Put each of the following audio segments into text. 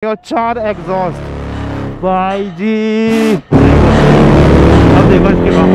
और 4 एग्जॉस्ट भाई जी। अब देखो इसके बाद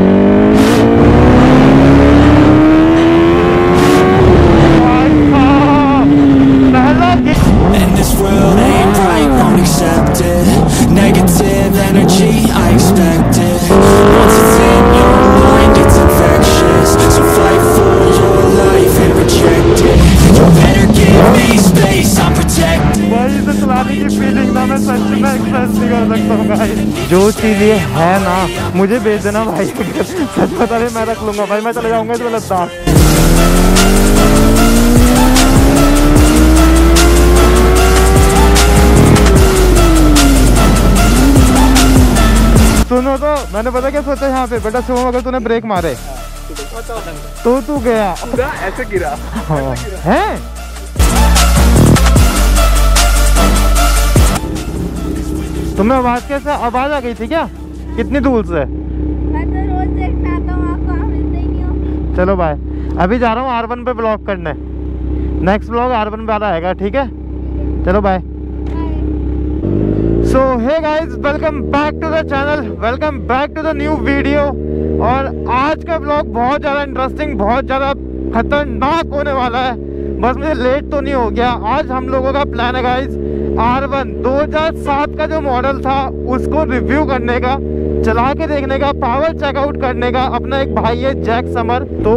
And this world ain't right, won't accept it. Negative energy, I expect it. Once it's in your mind, it's infectious. So fight for your life and reject it. You better give me space, I'm protected. भाई इसे चलाने की feeling ना मैं सच में express नहीं कर सकता हूँ भाई। जो चीज़ ये है ना मुझे भेज देना भाई। सच बता रहे मैं रख लूँगा भाई। मैं चले जाऊँगा इसमें लद्दाख। सुनो तो मैंने पता क्या सोचा यहाँ पे बेटा सुनो अगर तूने ब्रेक मारे तो तू गया ऐसे गिरा है। तुम्हें आवाज कैसे आवाज आ गई थी क्या? कितनी दूर से? मैं तो रोज देखता आता हूँ, आपको आप मिलते ही नहीं हो। चलो बाय। अभी जा रहा हूँ R1 पे ब्लॉग करने। नेक्स्ट ब्लॉग R1 पे वाला आएगा ठीक है। चलो bye. So hey guys welcome back to the channel, welcome back to the new video. और आज का ब्लॉग बहुत ज़्यादा इंटरेस्टिंग, बहुत ज़्यादा खतरनाक होने वाला है। बस मुझे लेट तो नहीं हो गया। आज हम लोगों का प्लान है गाइस R1 2007 का जो मॉडल था उसको रिव्यू करने का, चला के देखने का, पावर चेकआउट करने का। अपना एक भाई है जैक समर, तो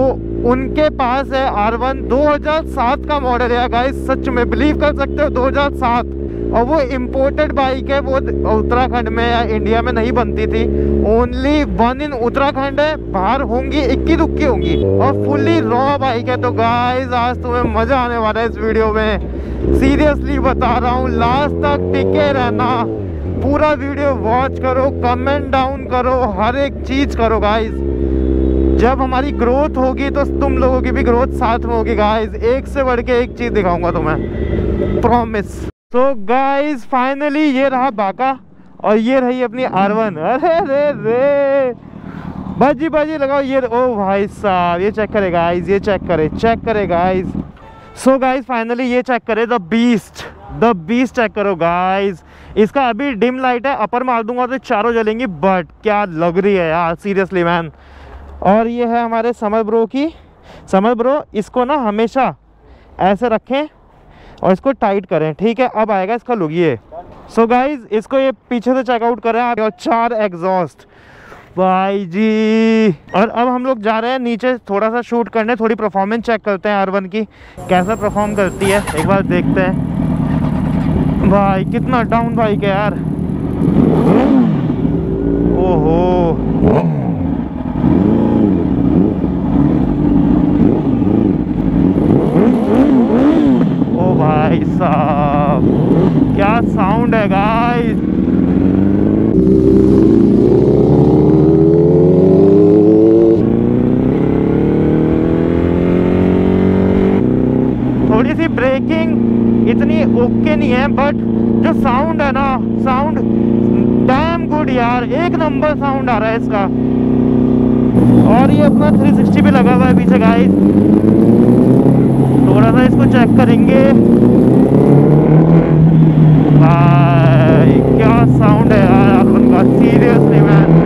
उनके पास है R1 2007 का मॉडल है गाइस। सच में बिलीव कर सकते हो 2007। और वो इम्पोर्टेड बाइक है, वो उत्तराखंड में या इंडिया में नहीं बनती थी। ओनली वन इन उत्तराखंड है, बाहर होंगी इक्की दुक्की होंगी और फुल्ली रॉ बाइक है। तो गाइस आज तुम्हें मजा आने वाला है इस वीडियो में, सीरियसली बता रहा हूँ। लास्ट तक टिके रहना, पूरा वीडियो वॉच करो, कमेंट डाउन करो, हर एक चीज करो गाइस। जब हमारी ग्रोथ होगी तो तुम लोगों की भी ग्रोथ साथ में होगी गाइस। एक से बढ़ के एक चीज दिखाऊंगा तुम्हें, प्रॉमिस। तो गाइस फाइनली ये रहा बाका और ये रही अपनी R1। अरे रे रे बाजी बाजी लगाओ ये। ओ भाई साहब ये चेक करे गाइस, ये चेक करे गाइस। सो गाइस फाइनली ये चेक करे द बीस्ट चेक करो गाइस। इसका अभी डिम लाइट है, अपर मार दूंगा तो चारों जलेंगी, बट क्या लग रही है यार सीरियसली मैन। और ये है हमारे समर ब्रो की। समर ब्रो इसको ना हमेशा ऐसे रखें और इसको टाइट करें ठीक है। अब आएगा इसका लुक ये। सो गाइज इसको ये पीछे से चेकआउट करें आप। और 4 एग्जॉस्ट भाई जी। और अब हम लोग जा रहे हैं नीचे थोड़ा सा शूट करने, थोड़ी परफॉर्मेंस चेक करते हैं R1 की कैसा परफॉर्म करती है, एक बार देखते हैं। भाई कितना डाउन बाइक है यार। ओहो ओ भाई साहब क्या साउंड है गाइस। थोड़ी सी ब्रेकिंग इतनी ओके नहीं है, बट जो साउंड है ना, साउंड डैम गुड यार, एक नंबर साउंड आ रहा है इसका। और ये अपना 360 भी लगा हुआ है पीछे गाइस। थोड़ा सा इसको चेक करेंगे भाई, क्या साउंड है यार R1 का सीरियसली मैन।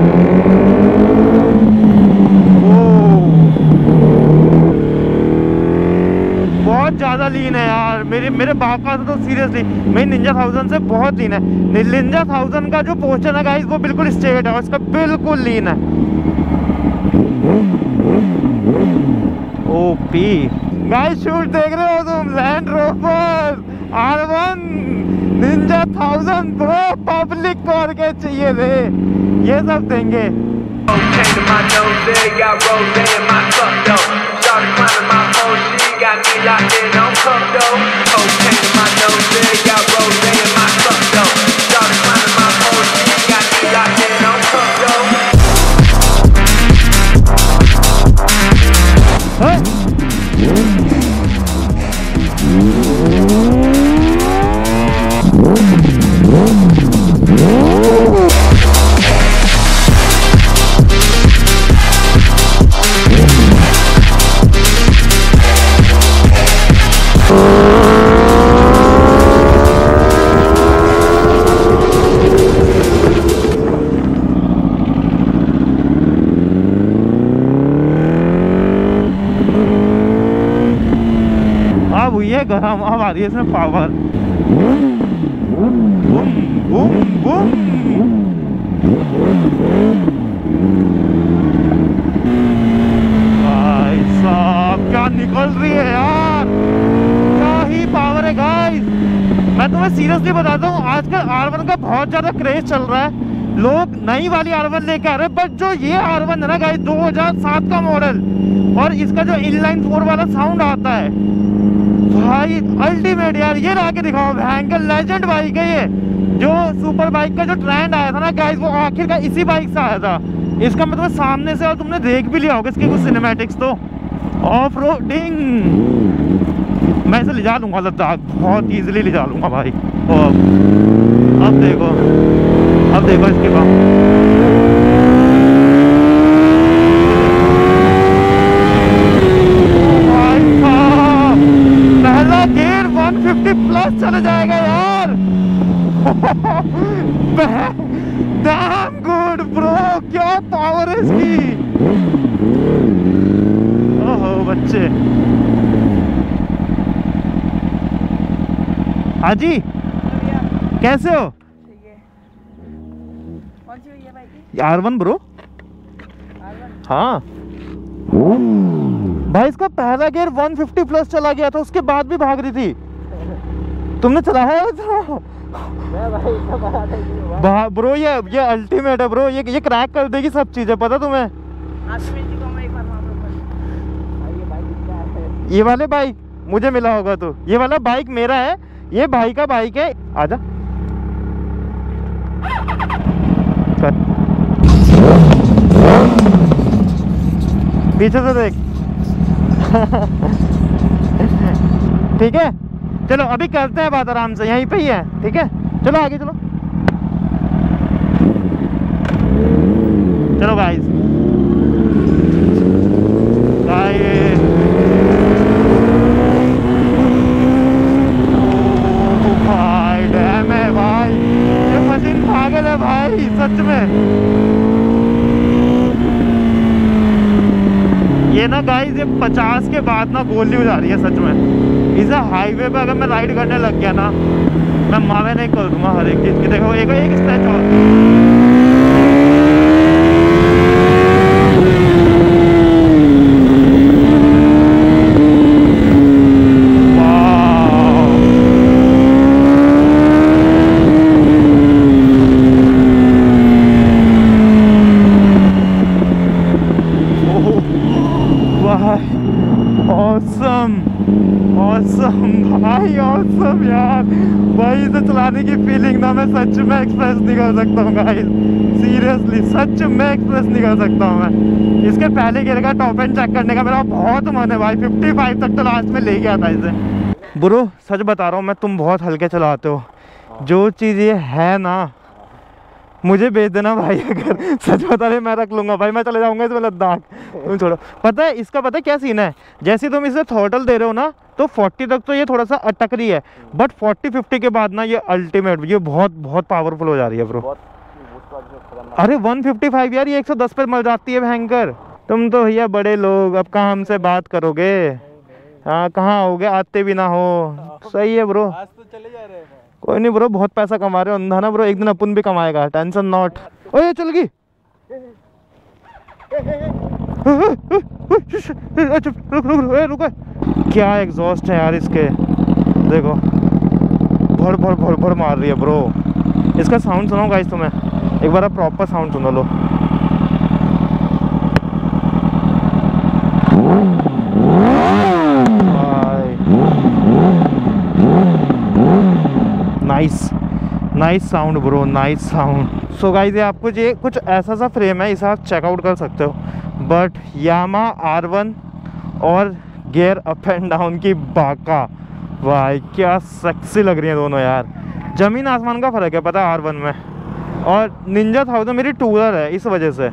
बहुत ज़्यादा लीन है यार। मेरे बाका से तो सीरियसली मेरी निंजा 1000 से बहुत लीन है। निंजा 1000 का जो पोस्टर है गाइस वो बिल्कुल स्ट्रेट है और इसका बिल्कुल लीन है। ओपी गाइस शूट देख रहे हो तुम, land rover R1 Ninja 1000 bro. Public को और क्या चाहिए थे, ये सब देंगे। गरम, अब आ रही है इसमें पावर। Boom boom boom. भाई साहब क्या निकल रही है यार, क्या ही पावर है गाइस। मैं तुम्हें सीरियसली बताता हूँ, आजकल R1 का बहुत ज्यादा क्रेज चल रहा है। लोग नई वाली R1 लेके आ रहे हैं, बट जो ये R1 है ना गाइस 2007 का मॉडल, और इसका जो इनलाइन 4 वाला साउंड आता है भाई अल्टीमेट यार। ये ला के दिखाओ, भयंकर लेजेंड बाइक है ये। जो सुपर बाइक का जो ट्रेंड आया था ना गाइस, वो आखिरकार इसी बाइक से आया था। इसका मतलब सामने से, और तुमने देख भी लिया होगा इसके कुछ सिनेमैटिक्स तो। ऑफ रोडिंग मैं इसे ले जा लूंगा लद्दाख, बहुत इजीली ले जा लूंगा भाई। और अब देखो, अब देखो इसके बाद पहला गियर 150 प्लस चला जाएगा यार। डैम गुड ब्रो, क्या पावर है इसकी। ओहो बच्चे, हाँ जी कैसे हो? R1 bro. हाँ भाई, इसका पहला गियर 150 प्लस चला गया था, उसके बाद भी भाग रही थी। तुमने चलाया है तो? ब्रो ये अल्टीमेट है ब्रो, ये क्रैक कर देगी सब चीजें, पता तुम्हें। ये वाले बाइक मुझे मिला होगा तो, ये वाला बाइक मेरा है, ये भाई का बाइक है। आजा पीछे से देख। ठीक है चलो अभी करते हैं बात आराम से, यहीं पे ही है। ठीक है चलो आगे चलो। चलो गाइस, भाई डैम है भाई, ये मशीन पागल है भाई सच में। ये ना गाइस ये 50 के बाद ना गोली हो जा रही है सच में। इसे हाईवे पे अगर मैं राइड करने लग गया ना, मैं मावे नहीं कर दूंगा हर एक चीज की। देखो एक स्टेज और भाई ऑसम यार भाई, इसे चलाने की फीलिंग ना मैं सच में एक्सप्रेस नहीं कर सकता हूँ गाइस, सीरियसली सच में एक्सप्रेस नहीं कर सकता हूँ मैं। इसके पहले गियर का टॉप एंड चेक करने का मेरा बहुत मन है भाई, 55 तक तो लास्ट में ले गया था इसे। ब्रो सच बता रहा हूँ मैं, तुम बहुत हल्के चलाते हो। जो चीज़ ये है ना मुझे भेज देना भाई, अगर सच बता रहे मैं रख लूंगा भाई, मैं चले जाऊंगा इसमें लद्दाख। तुम छोड़ो, पता है इसका पता है क्या सीन है, जैसे तुम इसे थ्रॉटल दे रहे हो ना तो 40 तक तो ये थोड़ा सा अटक रही है, बट 40-50 के बाद ना ये अल्टीमेट, ये बहुत बहुत पावरफुल हो जा रही है ब्रो। अरे 155 यार, ये 110 पे मर जाती है भयंकर। तुम तो भैया बड़े लोग, अब कहाँ हमसे बात करोगे। हाँ कहाँ होगे, आते भी ना हो। सही है ब्रो, आज तो चले जा रहे हैं। कोई नहीं ब्रो, बहुत पैसा कमा रहे हो अंधा ना ब्रो, एक दिन अपन भी कमाएगा, टेंशन नॉट। ओए चल गई, रुको। क्या एग्जॉस्ट है यार इसके, देखो भर भर भर भर मार रही है ब्रो। इसका साउंड सुनाओ गाइस तुम्हें, एक बार आप प्रॉपर साउंड सुनो लो। Nice sound bro, nice sound. So guys ये आपको ये कुछ ऐसा सा फ्रेम है, इसे आप चेकआउट कर सकते हो। बट यामाहा R1 और गियर अप एंड डाउन की बाका, भाई क्या सेक्सी लग रही है दोनों यार। जमीन आसमान का फ़र्क है पता है R1 में। और निंजा 1000 मेरी टूरर है इस वजह से,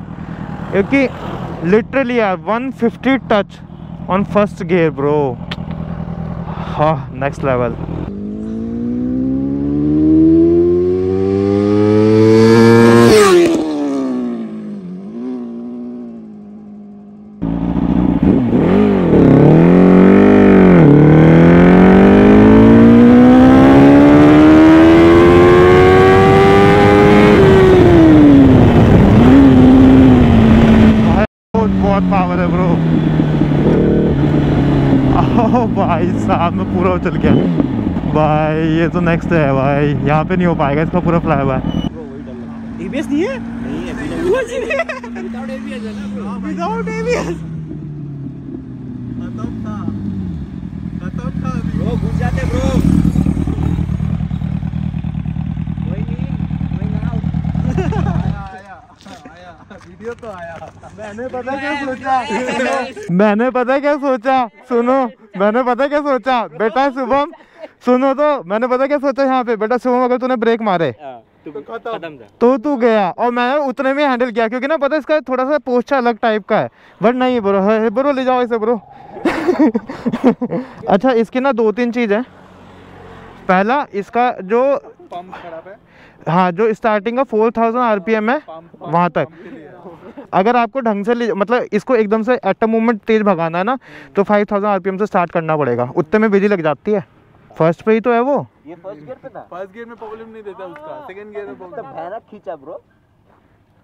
क्योंकि लिटरली यार 150 touch on first gear bro, हाँ नेक्स्ट लेवल। भाई साहब में पूरा उछल गया भाई। ये तो नेक्स्ट है भाई, यहाँ पे नहीं हो पाएगा इसका पूरा फ्लाई बाय। ABS नहीं है? नहीं है, विदाउट ABS है ना ब्रो। विदाउट ABS खत्म था ब्रो, घुस जाते ब्रो। कोई नहीं ना। आया वीडियो तो आया। मैंने पता क्या सोचा सुनो, मैंने पता क्या सोचा बेटा शुभम, सुनो तो मैंने पता क्या सोचा यहाँ पे, बेटा शुभम अगर तूने ब्रेक मारे तो खत्म था, तो तू गया, और मैंने उतने में हैंडल किया क्योंकि ना पता इसका थोड़ा सा पोस्चर अलग टाइप का है। बट नहीं ब्रो, है ब्रो, ले जाओ इसे ब्रो। अच्छा इसकी ना 2-3 चीज़ है। पहला इसका जो पंप खराब है। हाँ, जो स्टार्टिंग का 4000 RPM है वहाँ तक, अगर आपको ढंग से मतलब इसको एकदम से एट अ मूवमेंट तेज भगाना है ना तो 5000 RPM से स्टार्ट करना पड़ेगा, उतने में बिजली लग जाती है। फर्स्ट पे ही तो है वो। ये फर्स्ट गियर पे था। फर्स्ट गियर में प्रॉब्लम नहीं देता उसका, सेकंड गियर में प्रॉब्लम। भयानक खींचा ब्रो।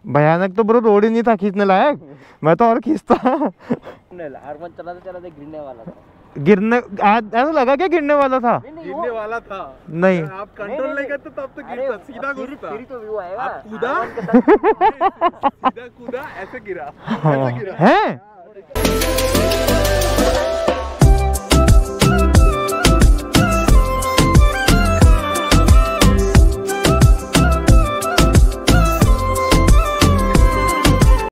भयानक तो ब्रो रोड ही नहीं था खींचने लायक, मैं तो और खींचता। R1 चलाते चलाते गिरने वाला था। गिरने ऐसा लगा क्या गिरने वाला था? गिरने वाला था नहीं, आप कंट्रोल नहीं करते तब तो गिरता, सीधा घुसता। फिर तो व्यू आएगा। आप सीधा कूदा, ऐसे गिरा, है।